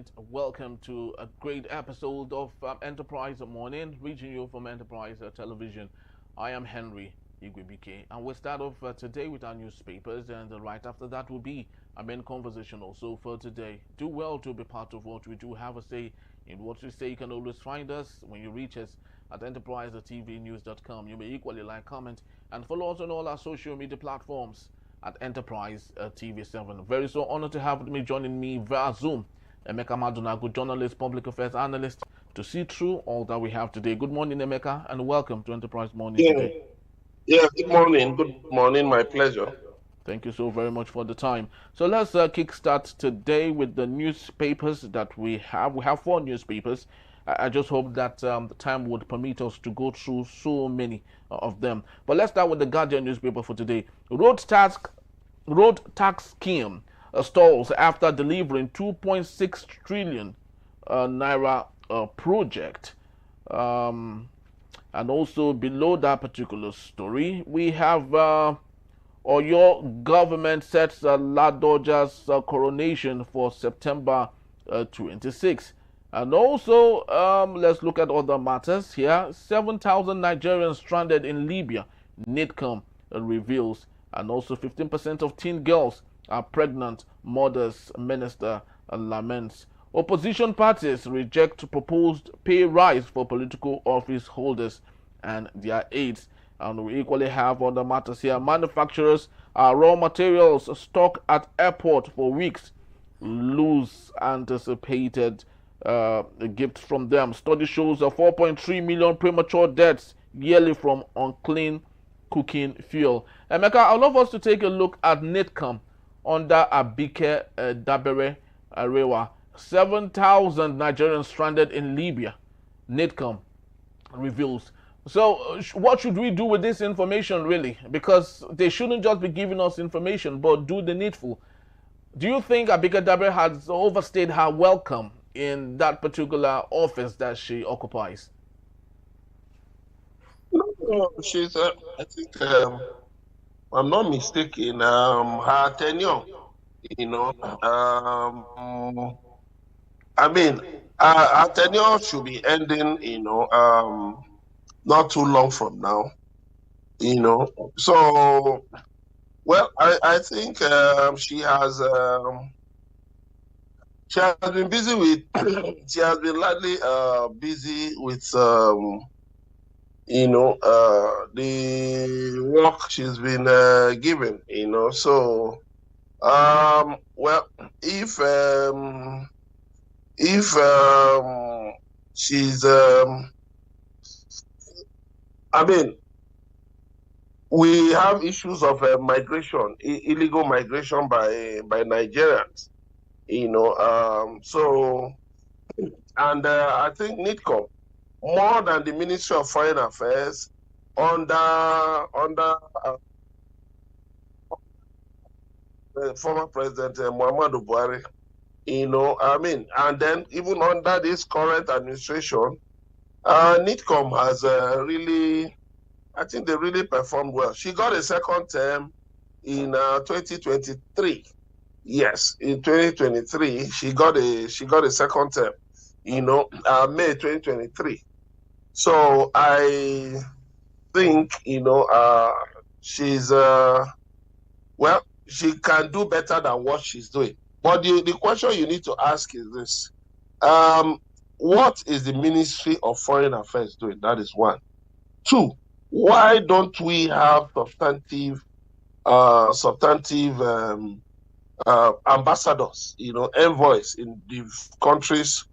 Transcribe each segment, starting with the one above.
and welcome to a great episode of Enterprise Morning, reaching you from Enterprise Television. I am Henry Igwebike, and we'll start off today with our newspapers, and right after that will be our main conversation also for today. Do well to be part of what we do. Have a say in what we say. You can always find us when you reach us at enterprisetvnews.com. You may equally like, comment, and follow us on all our social media platforms at Enterprise TV7. Very so honored to have me joining me via Zoom, Emeka Madunagu, journalist, public affairs analyst, to see through all that we have today. Good morning, Emeka, and welcome to Enterprise Morning today. Good morning. Good morning. My pleasure. Thank you so very much for the time. So let's kickstart today with the newspapers that we have. We have 4 newspapers. I just hope that the time would permit us to go through so many of them. But let's start with the Guardian newspaper for today. Road tax scheme stalls after delivering 2.6 trillion naira project. And also below that particular story, we have Oyo government sets Ladoja's coronation for September 26. And also, let's look at other matters here. 7,000 Nigerians stranded in Libya, NITCOM reveals. And also 15% of teen girls are pregnant, mothers, minister laments. Opposition parties reject proposed pay rise for political office holders and their aides. And we equally have other matters here. Manufacturers raw materials stuck at airport for weeks lose anticipated gift from them. Study shows 4.3 million premature deaths yearly from unclean cooking fuel. Emeka, I'd love us to take a look at NITCOM under Abike Dabere Arewa. 7,000 Nigerians stranded in Libya, NITCOM reveals. So what should we do with this information, really? Because they shouldn't just be giving us information, but do the needful. Do you think Abike Dabere has overstayed her welcome in that particular office that she occupies? No, she's, I think, I'm not mistaken, her tenure, her tenure should be ending, not too long from now, So, well, I think she has been busy with, she has been largely busy with, the work she's been given, So, well, if she's, we have issues of migration, illegal migration by Nigerians, So, and I think NITCOM, more than the Ministry of Foreign Affairs, under former President Muhammad Buhari, and then even under this current administration, NITCOM has really, I think they really performed well. She got a second term in 2023. Yes, in 2023, she got a second term, May 2023. So I think, she's, well, she can do better than what she's doing. But the question you need to ask is this. What is the Ministry of Foreign Affairs doing? That is one. 2, why don't we have substantive ambassadors, envoys in the countries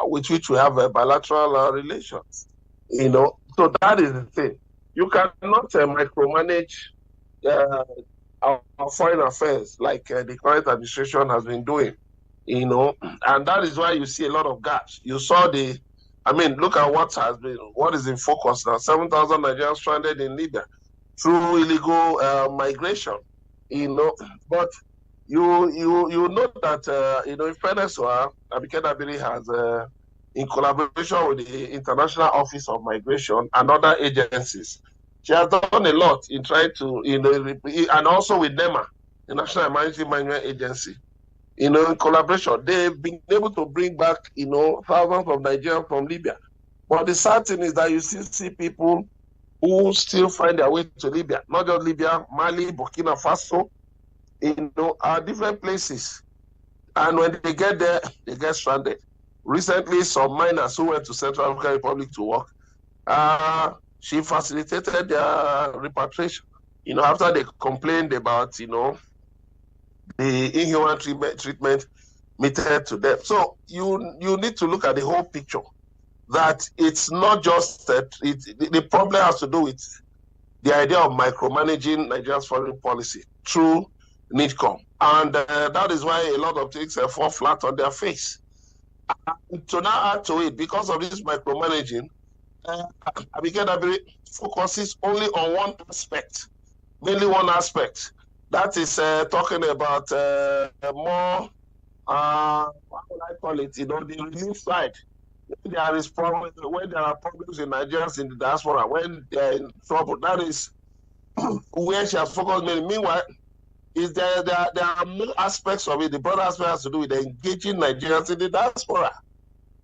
with which we have bilateral relations, So that is the thing. You cannot micromanage our foreign affairs like the current administration has been doing, and that is why you see a lot of gaps. You saw look at what is in focus now. 7,000 Nigerians stranded in Libya through illegal migration, But you know that in fairness to her, Abike Dabere has in collaboration with the International Office of Migration and other agencies, she has done a lot in trying to, and also with NEMA, the National Emergency Management Agency, in collaboration. They've been able to bring back, thousands of Nigerians from Libya. But the sad thing is that you still see people who still find their way to Libya, not just Libya, Mali, Burkina Faso, are different places. And when they get there, they get stranded. Recently, some miners who went to Central African Republic to work, she facilitated their repatriation. After they complained about, the inhuman treatment meted to them. So you need to look at the whole picture. That it's not just that the problem has to do with the idea of micromanaging Nigeria's foreign policy through NIDCOM. And that is why a lot of things fall flat on their face. And to now add to it, because of this micromanaging, Abigail Dabiri focuses only on one aspect, mainly one aspect. That is talking about more, how would I call it, the relief side. When there are problems in Nigerians in the diaspora, when they're in trouble, that is where she has focused mainly. Meanwhile, there are more aspects of it. The broader aspect has to do with engaging Nigerians in the diaspora.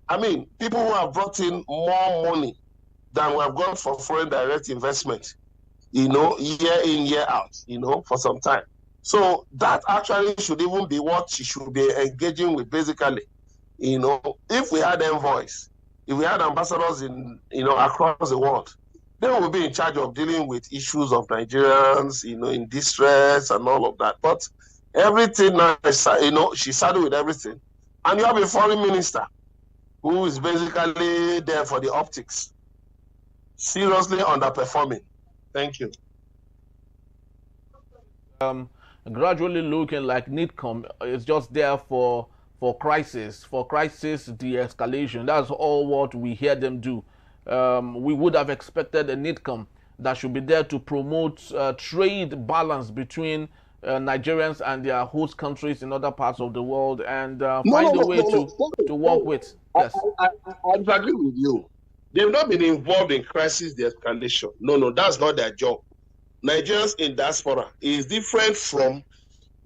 I mean, people who have brought in more money than we have got for foreign direct investment, year in, year out, for some time. So that actually should even be what she should be engaging with, basically. If we had envoys, if we had ambassadors across the world, they will be in charge of dealing with issues of Nigerians, in distress and all of that. But everything now, she saddled with everything. And you have a foreign minister who is basically there for the optics, seriously underperforming. Thank you. Gradually looking like NIDCOM is just there for crisis de-escalation. That's all what we hear them do. We would have expected a NIDCOM that should be there to promote trade balance between Nigerians and their host countries in other parts of the world, and find a way to work with. Yes, I agree with you. They've not been involved in crisis de-escalation. No, that's not their job. Nigerians in diaspora is different from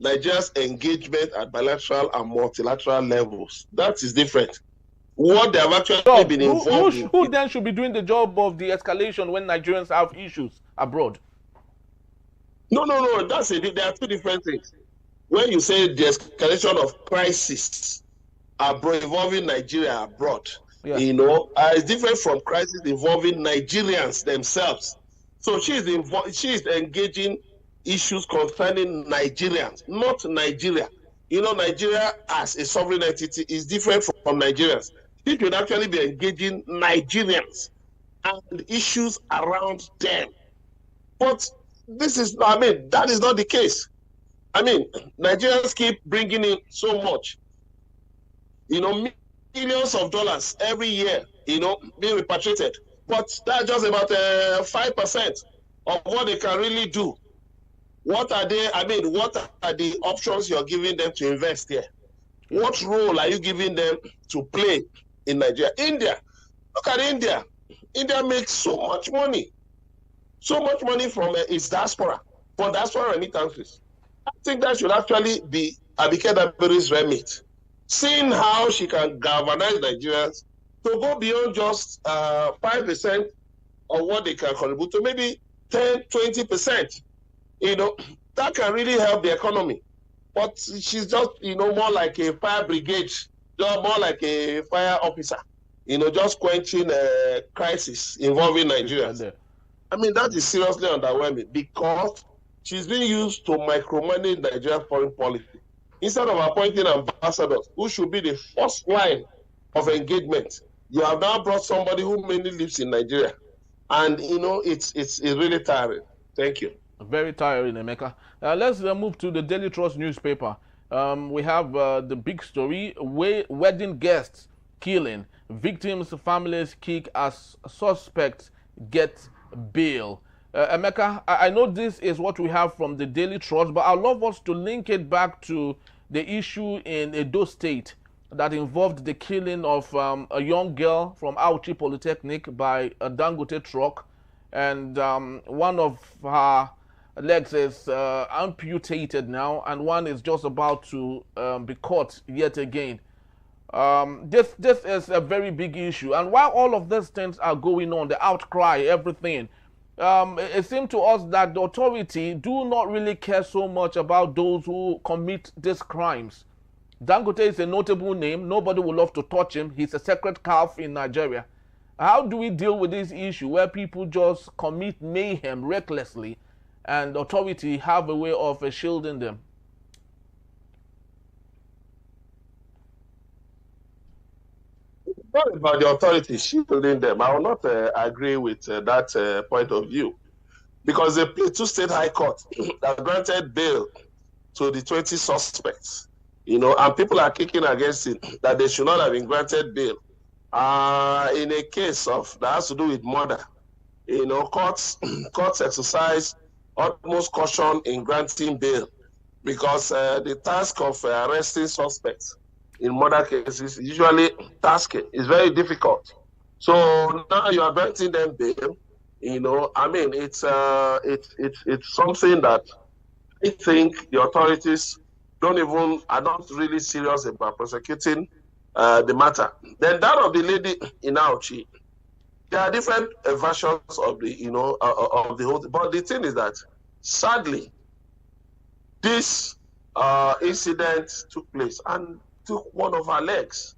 Nigeria's engagement at bilateral and multilateral levels. That is different. What they have actually been involved in. Who then should be doing the job of the escalation when Nigerians have issues abroad? No. There are two different things. When you say the escalation of crisis abroad involving Nigeria abroad, yeah. It's different from crisis involving Nigerians themselves. So she is engaging issues concerning Nigerians, not Nigeria. Nigeria as a sovereign entity is different from Nigerians. She should actually be engaging Nigerians and issues around them. But that is not the case. Nigerians keep bringing in so much, millions of dollars every year, being repatriated. But that's just about 5% of what they can really do. What are the options you're giving them to invest here? What role are you giving them to play in Nigeria? India, look at India. India makes so much money from its diaspora, for diaspora remittances. I think that should actually be Abigail Dabiri's remit. Seeing how she can galvanize Nigerians to go beyond just 5% of what they can contribute to, maybe 10, 20%. That can really help the economy. But she's just, more like a fire brigade, more like a fire officer, just quenching a crisis involving Nigerians. That is seriously underwhelming, because she's being used to micromanage Nigeria's foreign policy instead of appointing ambassadors who should be the first line of engagement. You have now brought somebody who mainly lives in Nigeria, and it's really tiring. Thank you. Very tiring, Emeka. Let's move to the Daily Trust newspaper. We have the big story: wedding guests killing, victims' families kick as suspects get bail. Emeka, I know this is what we have from the Daily Trust, but I'd love us to link it back to the issue in Edo State that involved the killing of a young girl from Auchi Polytechnic by a Dangote truck, and one of her legs is amputated now, and one is just about to be caught yet again. This is a very big issue, and while all of these things are going on, the outcry, everything, it seems to us that the authority do not really care so much about those who commit these crimes. Dangote is a notable name. Nobody will love to touch him. He's a sacred calf in Nigeria. How do we deal with this issue where people just commit mayhem recklessly and authority have a way of shielding them? Not about the authority shielding them. I will not agree with that point of view, because the Plateau State High Court that granted bail to the 20 suspects, and people are kicking against it, that they should not have been granted bail. In a case that has to do with murder, courts exercise utmost caution in granting bail, because the task of arresting suspects in murder cases is usually tasking. It's very difficult. So now you are granting them bail. It's something that I think the authorities are not really serious about prosecuting the matter. Then that of the lady in Auchi, there are different versions of the of the whole. But the thing is that sadly, this incident took place and took one of our legs.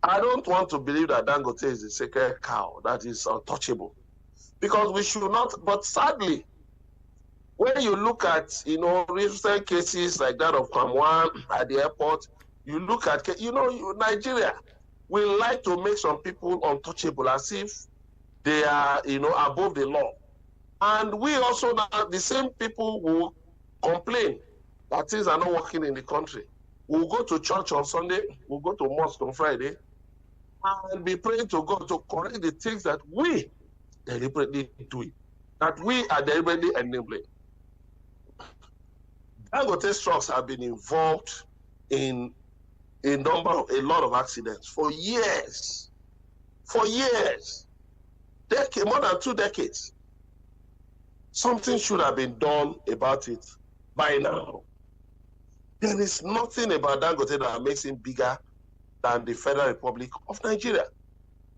I don't want to believe that Dangote is a sacred cow that is untouchable, because we should not. But sadly, when you look at recent cases like that of Kamwan at the airport, you look at Nigeria, we like to make some people untouchable as if they are above the law, and we also now the same people who complain that things are not working in the country. We'll go to church on Sunday, we'll go to mosque on Friday, and be praying to God to correct the things that we deliberately do, that we are deliberately enabling. Dangote's trucks have been involved in a lot of accidents for years. For years. More than 2 decades. Something should have been done about it by now. There is nothing about Dangote that makes him bigger than the Federal Republic of Nigeria.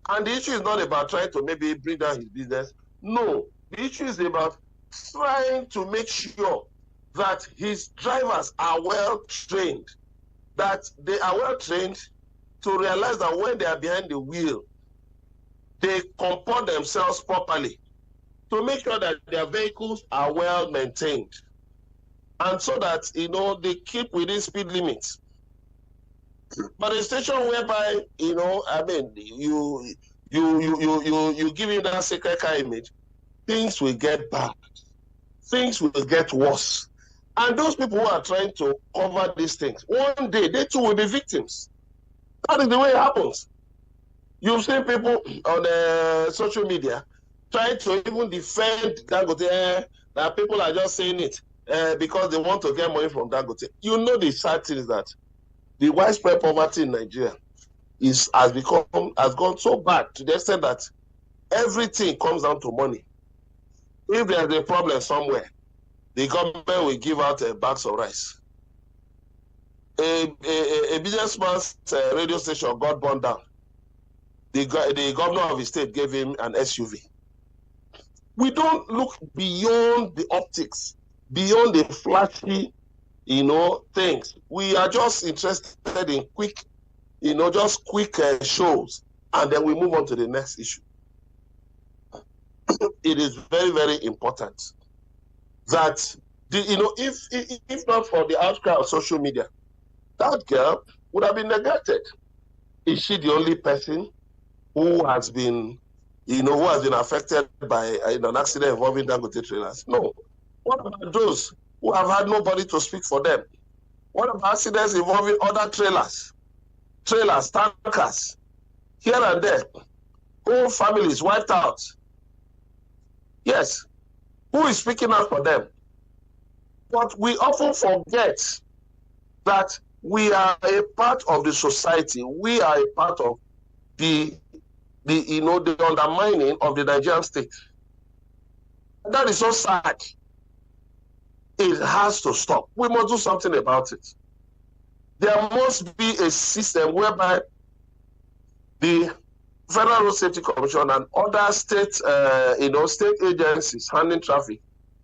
And the issue is not about trying to maybe bring down his business. No, the issue is about trying to make sure that his drivers are well trained, that they are well trained to realize that when they are behind the wheel, they comport themselves properly to make sure that their vehicles are well maintained. And so that, they keep within speed limits. But a station whereby, you give him that sacred car image, things will get bad. Things will get worse. And those people who are trying to cover these things, one day they too will be victims. That is the way it happens. You've seen people on social media trying to even defend Dangote, that people are just saying it because they want to get money from Dangote. The sad thing is that the widespread poverty in Nigeria has gone so bad to the extent that everything comes down to money. If there's a problem somewhere, the government will give out bags of rice. A businessman's radio station got burned down. The governor of the state gave him an SUV. We don't look beyond the optics, beyond the flashy, things. We are just interested in quick, shows, and then we move on to the next issue. It is very, very important that if not for the outcry of social media, that girl would have been neglected. Is she the only person who has been affected by an accident involving Dangote trailers? No. What about those who have had nobody to speak for them? What about accidents involving other trailers, tankers, here and there? Whole families wiped out. Yes. Who is speaking out for them? But we often forget that we are a part of the society. We are a part of the undermining of the Nigerian state. That is so sad. It has to stop. We must do something about it. There must be a system whereby the Federal Road Safety Commission and other state, state agencies handling traffic,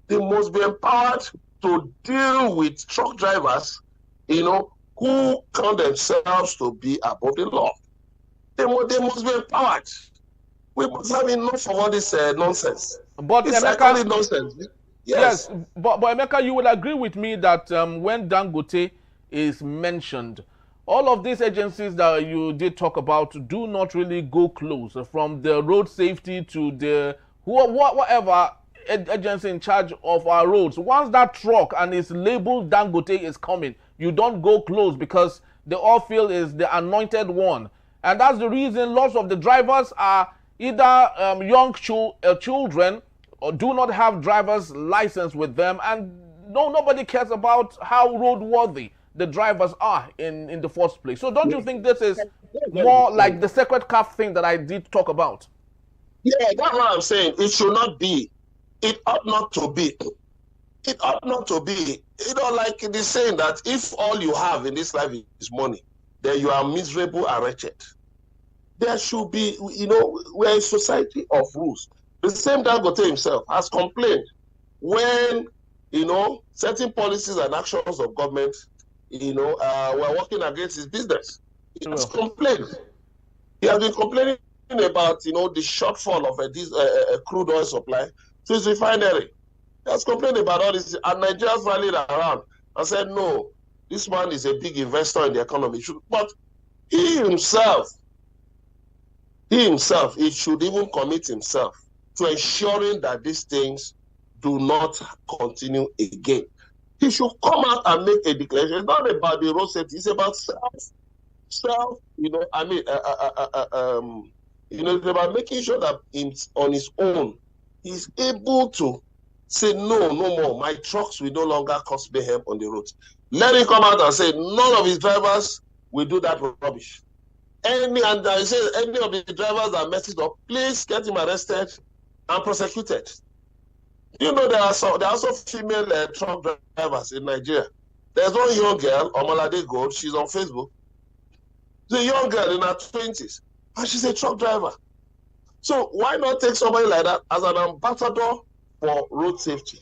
they must be empowered to deal with truck drivers, who count themselves to be above the law. They must be empowered. We must have enough of all this nonsense. But it's Emeka, actually nonsense. Yes, but Emeka, you will agree with me that when Dangote is mentioned, all of these agencies that you did talk about do not really go close, from the road safety to the whatever agency in charge of our roads. Once that truck and it's labeled Dangote is coming, you don't go close because they all feel is the anointed one. And that's the reason lots of the drivers are either young children or do not have driver's license with them, and nobody cares about how roadworthy the drivers are in the first place. So don't you think this is more like the sacred calf thing that I did talk about? Yeah, that's what I'm saying. It should not be. It ought not to be. It ought not to be. Like the saying that if all you have in this life is money, then you are miserable and wretched. There should be, we're a society of rules. The same Dangote himself has complained when, certain policies and actions of government, were working against his business. He has complained. He has been complaining about, the shortfall of a crude oil supply to his refinery. He has complained about all this, and Nigerians rallied around and said, no, this man is a big investor in the economy. But he himself, he should even commit himself to ensuring that these things do not continue again. He should come out and make a declaration. It's not about the road safety, it's about it's about making sure that on his own, he's able to say, no more, my trucks will no longer cause mayhem on the roads. Let him come out and say, none of his drivers will do that rubbish. Any of the drivers that messed up, please get him arrested and prosecuted. There are also female truck drivers in Nigeria. There's one young girl, Omalade Gold, she's on Facebook. She's a young girl in her 20s, and she's a truck driver. So why not take somebody like that as an ambassador for road safety?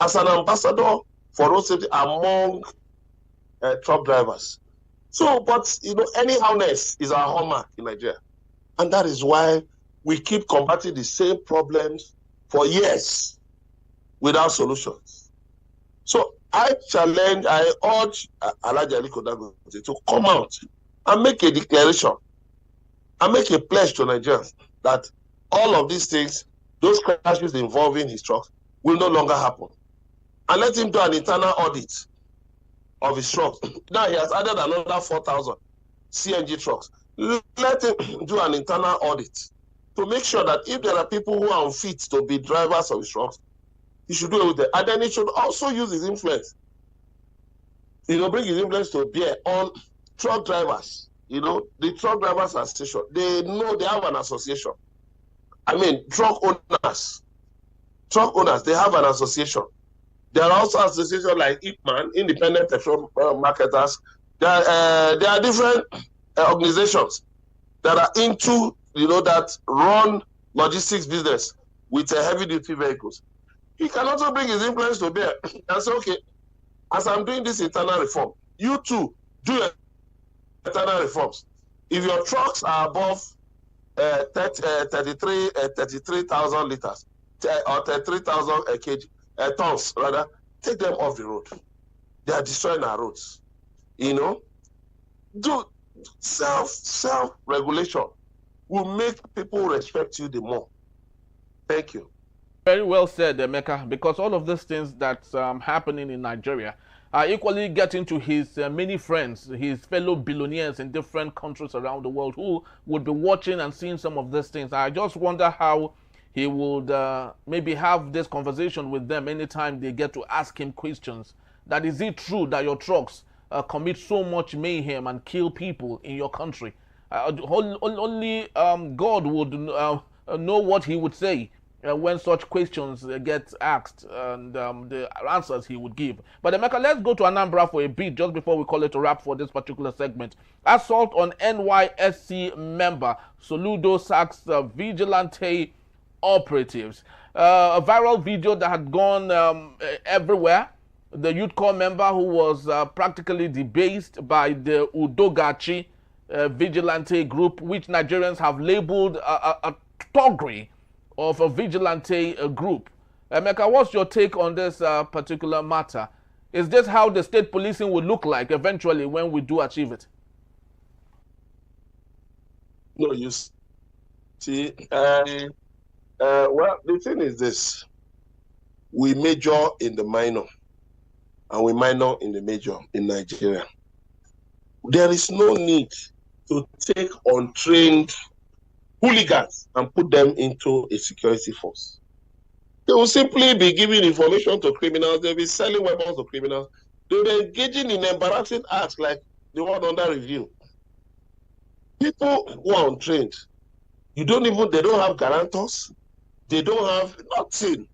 As an ambassador for road safety among truck drivers. So, but, anyhowness is our hallmark in Nigeria. And that is why we keep combating the same problems for years without solutions. So I urge Alhaji Aliko Dangote to come out and make a declaration and make a pledge to Nigerians that all of these things, those crashes involving his trucks, will no longer happen. And let him do an internal audit of his trucks. Now he has added another 4,000 CNG trucks. Let him do an internal audit to make sure that if there are people who are unfit to be drivers of his trucks, he should do it with them. And then he should also use his influence, bring his influence to bear on truck drivers. The Truck Drivers Association, they have an association. Truck owners, they have an association. There are also associations like IPMAN, Independent Petrol Marketers. There are different organizations that are into, that run logistics business with heavy-duty vehicles. He can also bring his influence to bear and say, okay, as I'm doing this internal reform, you too do your internal reforms. If your trucks are above 33,000 liters or 33,000 kg, tons, rather, take them off the road. They are destroying our roads. Do self-regulation will make people respect you the more. Thank you. Very well said, Emeka, because all of these things that's happening in Nigeria are equally getting to his many friends, his fellow billionaires in different countries around the world who would be watching and seeing some of these things. I just wonder how he would maybe have this conversation with them anytime they get to ask him questions. That is it true that your trucks commit so much mayhem and kill people in your country? Only God would know what he would say. when such questions get asked, and the answers he would give. But Emeka, let's go to Anambra for a bit just before we call it a wrap for this particular segment. Assault on NYSC member, Soludo sacks vigilante operatives. A viral video that had gone everywhere. The youth corps member who was practically debased by the Udogachi vigilante group, which Nigerians have labeled a thuggery of a vigilante group. Emeka, what's your take on this particular matter? Is this how the state policing would look like eventually when we do achieve it? No, you see, well, the thing is this. We major in the minor, and we minor in the major in Nigeria. There is no need to take untrained hooligans and put them into a security force. They will simply be giving information to criminals. They'll be selling weapons to criminals. They'll be engaging in embarrassing acts like the one under review. People who are untrained, they don't have guarantors. They don't have nothing.